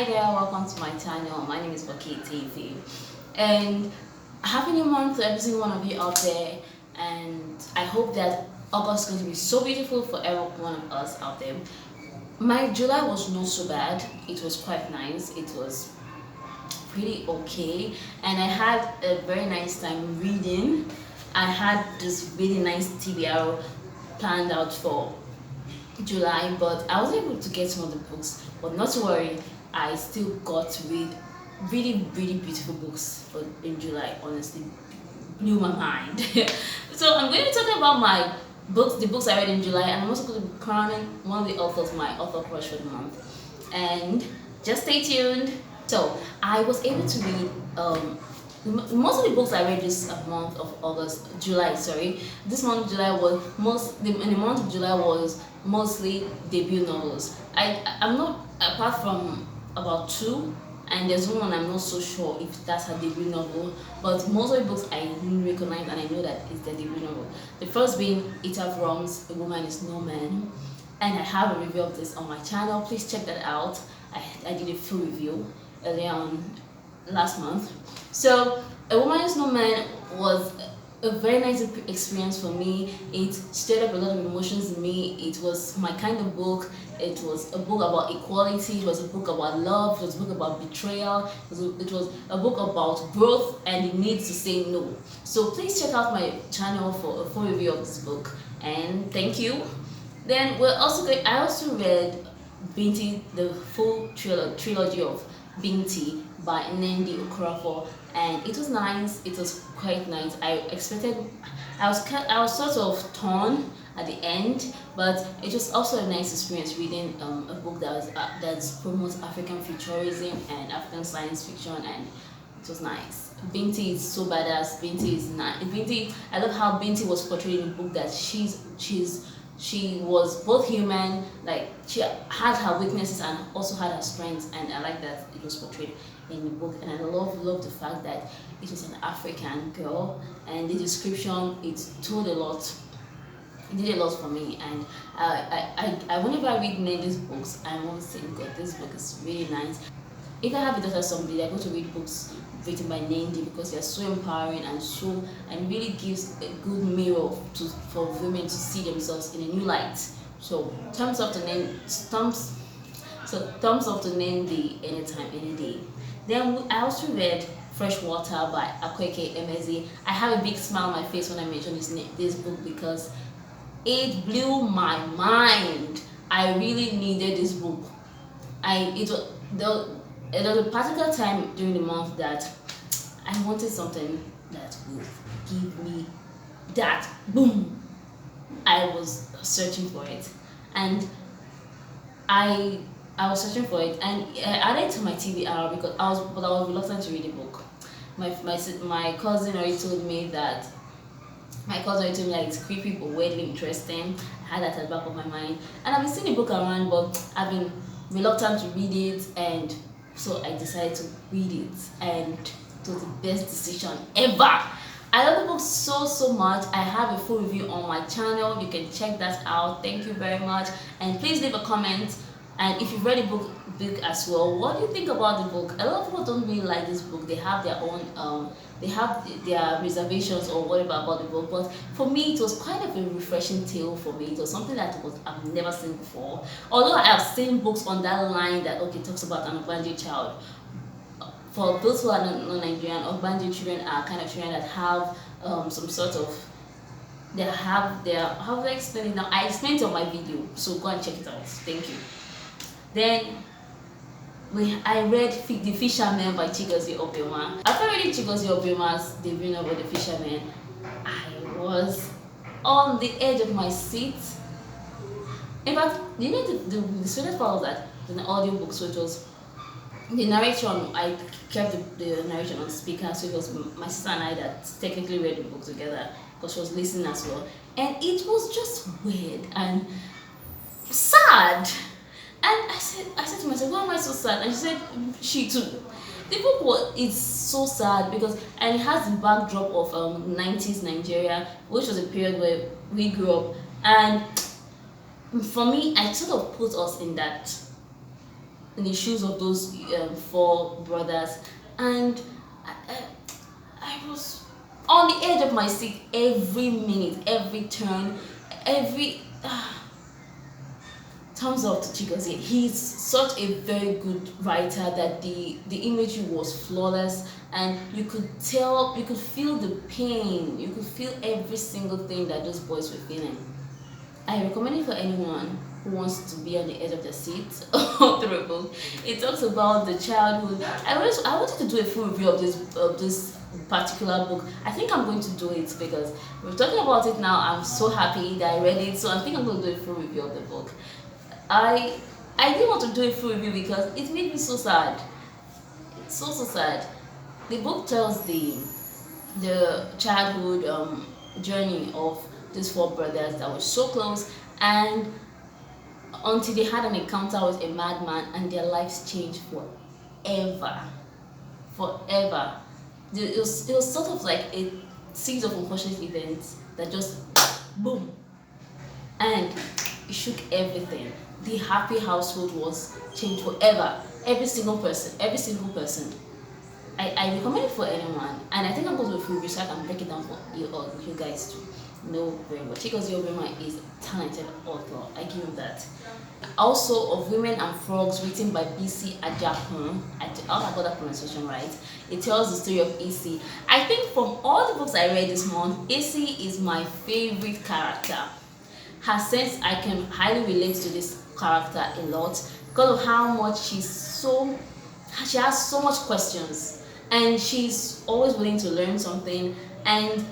Hi there, welcome to my channel. My name is Etefevoke, and happy new month to every single one of you out there. And I hope that August is going to be so beautiful for every one of us out there. My July was not so bad. It was quite nice. It was pretty okay, and I had a very nice time reading. I had this really nice TBR planned out for July, but I was able to get some of the books. But not to worry, I still got to read really beautiful books for in July. Honestly, blew my mind. So I'm going to talk about my books, the books I read in July, and I'm also going to be crowning one of the authors, my author crush for the month. And just stay tuned. So I was able to read most of the books I read this month of July. Sorry, this month of July was in the month of July was mostly debut novels. I'm not, apart from about two, and there's one I'm not so sure if that's a debut novel, but most of the books I recognize and I know that it's the debut novel. The first being etefevoke's A Woman Is No Man, and I have a review of this on my channel. Please check that out. I did a full review earlier on last month. So A Woman Is No Man was a very nice experience for me. It stirred up a lot of emotions in me. It was my kind of book. It was a book about equality. It was a book about love. It was a book about betrayal. It was a book about growth and the need to say no. So please check out my channel for a full review of this book, and thank you. Then I also read Binti, the full trilogy of Binti by Nandi Okorafor, and it was nice. It was quite nice. I was sort of torn at the end, but it was also a nice experience reading a book that promotes African futurism and African science fiction, and it was nice. Binti is so badass. Binti is nice. Binti, I love how Binti was portrayed in the book, that she was both human, like she had her weaknesses and also had her strengths, and I like that it was portrayed in the book. And I love the fact that it was an African girl, and the description, it told a lot. It did a lot for me, and whenever I read these books, I always think, God, this book is really nice. If I have a daughter someday, I go to read books written by Nandi, because they're so empowering and really gives a good mirror for women to see themselves in a new light. So thumbs up to Nandi anytime, any day. Then I also read Freshwater by Aqua. I have a big smile on my face when I mention this book, because it blew my mind. I really needed this book. There was a particular time during the month that I wanted something that would give me that boom. I was searching for it, and I was searching for it, and I added it to my TBR because I was reluctant to read the book. My cousin already told me that it's creepy but weirdly interesting. I had that at the back of my mind, and I've been seeing the book around, but I've been reluctant to read it, and so I decided to read it, and it was the best decision ever. I love the book so much. I have a full review on my channel. You can check that out. Thank you very much, and please leave a comment. And if you've read the book as well, what do you think about the book? A lot of people don't really like this book. They have their own they have their reservations or whatever about the book, but for me it was quite of a refreshing tale. For me, it was something that I've never seen before. Although I have seen books on that line that talks about an Ogbanje child. For those who are not Nigerian, Ogbanje children are kind of children that have some sort of, they have their, how do I explain it now? I explained it on my video, so go and check it out. Thank you. Then I read The Fisherman by Chigozie Obioma. After reading Chigozie Obioma's debut novel, The Fisherman, I was on the edge of my seat. In fact, the sweetest part was that it was an audiobook, so it was the narration. I kept the narration on speaker, so it was my sister and I that technically read the book together, because she was listening as well. And it was just weird and sad. And I said to myself, why am I so sad? And she said, she too. The book is so sad because, and it has the backdrop of 90s Nigeria, which was a period where we grew up. And for me, I sort of put us in that in the shoes of those four brothers, and I was on the edge of my seat every minute, every turn, every thumbs up to Chigozie. He's such a very good writer that the imagery was flawless, and you could tell, you could feel the pain, you could feel every single thing that those boys were feeling. I recommend it for anyone who wants to be on the edge of the seat of the book. It talks about the childhood. I wanted to do a full review of this particular book. I think I'm going to do it because we're talking about it now. I'm so happy that I read it, so I think I'm going to do a full review of the book. I didn't want to do a full review because it made me so sad. It's so sad. The book tells the childhood journey of these four brothers that were so close, and until they had an encounter with a madman and their lives changed forever. It was sort of like a series of unfortunate events that just boom, and it shook everything. The happy household was changed forever. Every single person. I recommend it for anyone, and I think I'm going to do a full research and break it down for you guys to know very well. Chigozie Obioma is a talented author. I give him that. Also, Of Women and Frogs, written by B.C. Ajakun. I hope I got that pronunciation right. It tells the story of Issy. I think from all the books I read this month, Issy is my favorite character. Her sense, I can highly relate to this character a lot because of how much she has so much questions, and she's always willing to learn something, and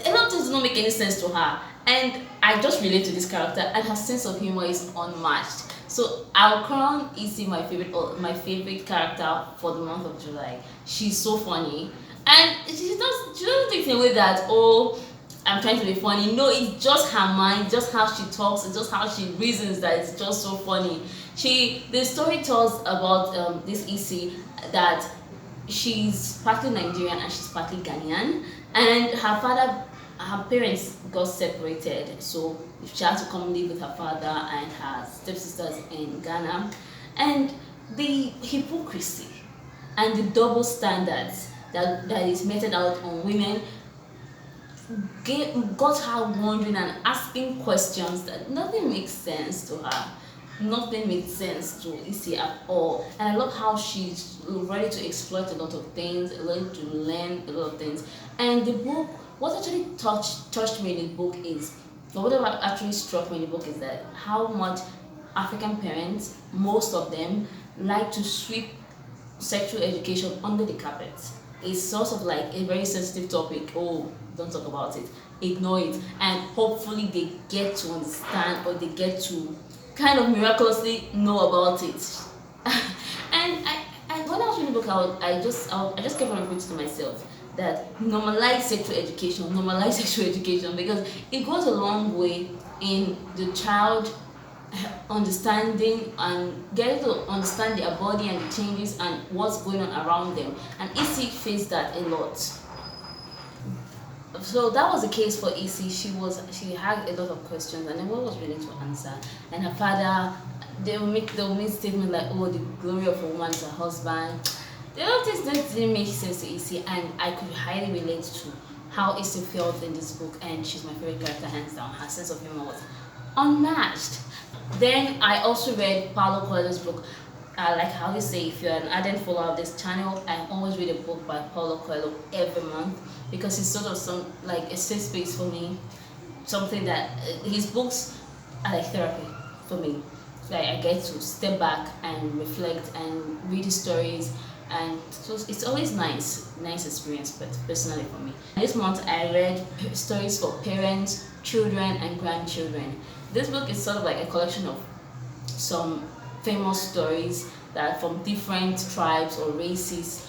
a lot of things don't make any sense to her, and I just relate to this character, and her sense of humor is unmatched. So I'll crown Issy my favorite character for the month of July. She's so funny, and she doesn't think in a way that, oh, I'm trying to be funny. No, it's just her mind, just how she talks, it's just how she reasons that it's just so funny. The story tells about this Issy, that she's partly Nigerian and she's partly Ghanaian, and her parents got separated, so she had to come live with her father and her stepsisters in Ghana, and the hypocrisy and the double standards that is meted out on women got her wondering and asking questions that nothing makes sense to her. Nothing makes sense to Issy at all. And I love how she's ready to exploit a lot of things, ready to learn a lot of things. And the book, what actually touched me in the book is, or whatever actually struck me in the book is that how much African parents, most of them, like to sweep sexual education under the carpet. It's sort of like a very sensitive topic. Oh, don't talk about it, ignore it, and hopefully they get to understand, or they get to kind of miraculously know about it. And when I was reading the book, I just kept on repeating to myself that normalize sexual education, because it goes a long way in the child understanding and getting to understand their body and the changes and what's going on around them. And Issy faced that a lot. So that was the case for Issy. She had a lot of questions, and no one was willing to answer. And her father, they'll make statements like, "Oh, the glory of a woman is her husband." The other things that didn't make sense to Issy, and I could highly relate to how Issy felt in this book. And she's my favorite character, hands down. Her sense of humor was unmatched. Then I also read Paulo Coelho's book. Like how you say, if you're an ardent follower of this channel, I always read a book by Paulo Coelho every month, because it's sort of like a safe space for me. Something that his books are like therapy for me. Like I get to step back and reflect and read his stories, and so it's always nice experience, but personally for me. This month I read stories for parents, children, and grandchildren. This book is sort of like a collection of some famous stories that from different tribes or races.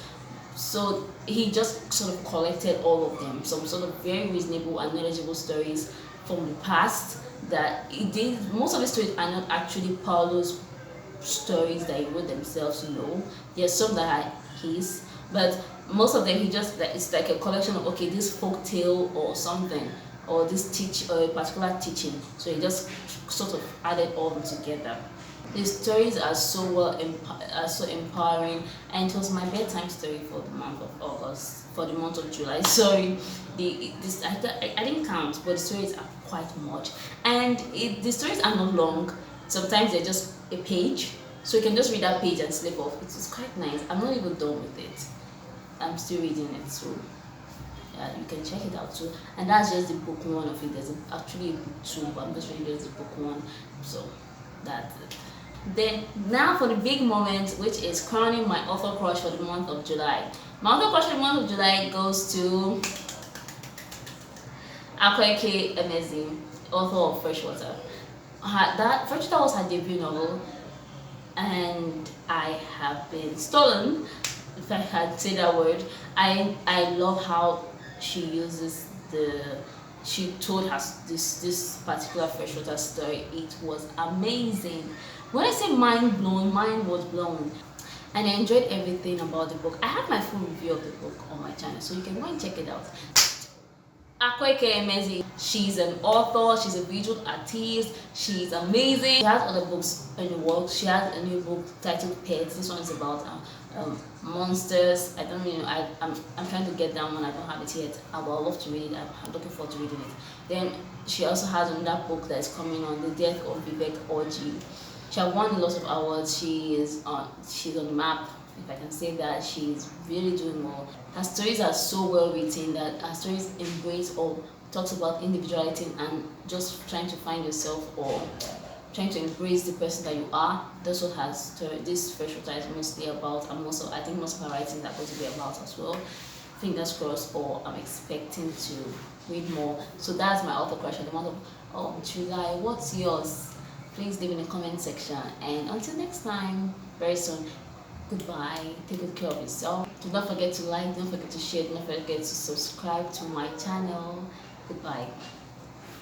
So he just sort of collected all of them, some sort of very reasonable and knowledgeable stories from the past that he did. Most of the stories are not actually Paulo's stories that he wrote themselves, There's some that are his, but most of them it's like a collection of, okay, this folk tale or something, or this a particular teaching. So he just sort of added all of them together. The stories are are so empowering, and it was my bedtime story for the month of August, for the month of July. Sorry, I didn't count, but the stories are quite much, and the stories are not long. Sometimes they're just a page, so you can just read that page and slip off. It's quite nice. I'm not even done with it. I'm still reading it, so yeah, you can check it out too. And that's just the book one of it. There's actually a book two, but I'm just reading just the book one. So that's it. Then now for the big moment, which is crowning my author crush for the month of July. My author crush for the month of July goes to Aqua, author of Freshwater. That Freshwater was her debut novel, and I have been stolen, if I can say that word. I love how she uses she told us this particular Freshwater story. It was amazing. When I say mind blown, mine was blown. And I enjoyed everything about the book. I have my full review of the book on my channel, so you can go and check it out. Aqua, she's an author, she's a visual artist, she's amazing. She has other books in the works. She has a new book titled Pets. This one is about monsters. I don't know, I'm trying to get that one. I don't have it yet. I would love to read it. I'm looking forward to reading it. Then she also has another book that is coming on, The Death of Vivek Orji. She has won lots of awards. She's on the map, if I can say that. She's really doing well. Her stories are so well written that her stories embrace or talks about individuality and just trying to find yourself or trying to embrace the person that you are. That's what this Freshwater is mostly about, and also I think most of her writings are going to be about as well. Fingers crossed, or I'm expecting to read more. So that's my author crush for the month of July. What's yours? Please leave in the comment section, and until next time, very soon, goodbye. Take good care of yourself. Do not forget to like, don't forget to share, do not forget to subscribe to my channel. Goodbye.